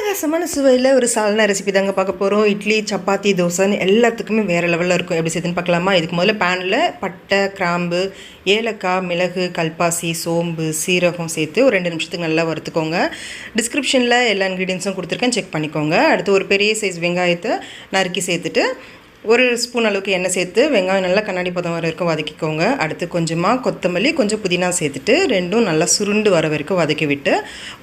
அட்டகாசமான சுவையில் ஒரு சால்னா ரெசிபி தாங்க பார்க்க போகிறோம். இட்லி, சப்பாத்தி, தோசைன்னு எல்லாத்துக்குமே வேறு லெவலில் இருக்கும். எப்படி செய்யுதுன்னு பார்க்கலாமா? இதுக்கு முதல்ல பேனில் பட்டை, கிராம்பு, ஏலக்காய், மிளகு, கல்பாசி, சோம்பு, சீரகம் சேர்த்து ஒரு 2 நிமிஷத்துக்கு நல்லா வறுத்துக்கோங்க. டிஸ்கிரிப்ஷனில் எல்லா இன்க்ரீடியன்ஸும் கொடுத்துருக்கேன், செக் பண்ணிக்கோங்க. அடுத்து ஒரு பெரிய சைஸ் வெங்காயத்தை நறுக்கி சேர்த்துட்டு ஒரு ஸ்பூன் அளவுக்கு எண்ணெய் சேர்த்து வெங்காயம் நல்லா கண்ணாடி பதம் வர வரைக்கும் வதக்கிக்கோங்க. அடுத்து கொஞ்சமாக கொத்தமல்லி, கொஞ்சம் புதினா சேர்த்துட்டு ரெண்டும் நல்லா சுருண்டு வர வரைக்கும் வதக்கி விட்டு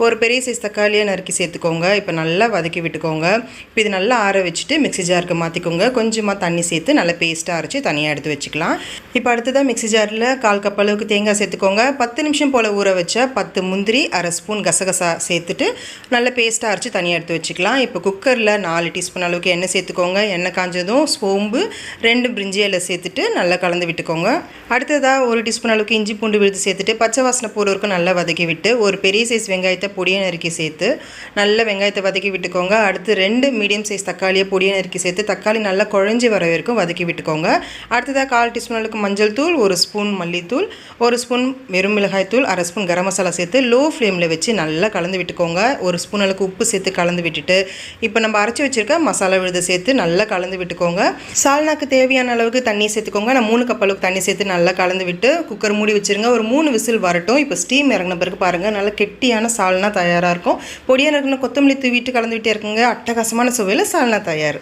ஒரு பெரிய சைஸ் தக்காளியை நறுக்கி சேர்த்துக்கோங்க. இப்போ நல்லா வதக்கி விட்டுக்கோங்க. இப்போ இது நல்லா ஆற வச்சுட்டு மிக்ஸி ஜாருக்கு மாற்றிக்கோங்க. கொஞ்சமாக தண்ணி சேர்த்து நல்லா பேஸ்ட்டாக அரைச்சி தனியாக எடுத்து வச்சுக்கலாம். இப்போ அடுத்ததான் மிக்ஸி ஜாரில் 1/4 கப் அளவுக்கு தேங்காய் சேர்த்துக்கோங்க. 10 நிமிஷம் போல் ஊற வச்ச 10 முந்திரி, அரை ஸ்பூன் கசகசா சேர்த்துட்டு நல்லா பேஸ்ட்டாக அரைச்சி தனியாக எடுத்து வச்சுக்கலாம். இப்போ குக்கரில் 4 டீஸ்பூன் அளவுக்கு எண்ணெய் சேர்த்துக்கோங்க. எண்ணெய் காஞ்சதும் சோம்பு, 2 பிரிஞ்சி இலை சேர்த்துட்டு நல்லா கலந்து விட்டுக்கோங்க. அடுத்ததாக 1 டீஸ்பூன் அளவுக்கு இஞ்சி பூண்டு விழுது சேர்த்துட்டு பச்சை வாசனை போகிற வரைக்கும் நல்லா வதக்கி விட்டு ஒரு பெரிய சைஸ் வெங்காயத்தை பொடியை நறுக்கி சேர்த்து நல்லா வெங்காயத்தை வதக்கி விட்டுக்கோங்க. அடுத்து 2 மீடியம் சைஸ் தக்காளியை பொடியை நறுக்கி சேர்த்து தக்காளி நல்லா குழஞ்சி வர வரைக்கும் வதக்கி விட்டுக்கோங்க. அடுத்ததாக 1/4 டீஸ்பூன் அளவுக்கு மஞ்சள் தூள், 1 ஸ்பூன் மல்லித்தூள், 1 ஸ்பூன் வெறும் மிளகாய் தூள், அரை ஸ்பூன் கரம் மசாலா சேர்த்து லோ ஃப்ளேமில் வச்சு நல்லா கலந்து விட்டுக்கோங்க. 1 ஸ்பூன் அளவுக்கு உப்பு சேர்த்து கலந்து விட்டுட்டு இப்போ நம்ம அரைச்சி வச்சுருக்க மசாலா விழுதை சேர்த்து நல்லா கலந்து விட்டுக்கோங்க. சால்னாக்கு தேவையான அளவுக்கு தண்ணி சேர்த்துக்கோங்க. நான் 3 கப் அளவுக்கு தண்ணி சேர்த்து நல்லா கலந்து விட்டு குக்கர் மூடி வச்சுருங்க. ஒரு 3 விசில் வரட்டும். இப்போ ஸ்டீம் இறங்கின பிறகு பாருங்கள், நல்லா கெட்டியான சால்னா தயாராக இருக்கும். பொடியாக நறுக்கின கொத்தமல்லி தூவிட்டு கலந்து விட்டே இருக்குங்க. அட்டகாசமான சுவையில் சால்னா தயார்.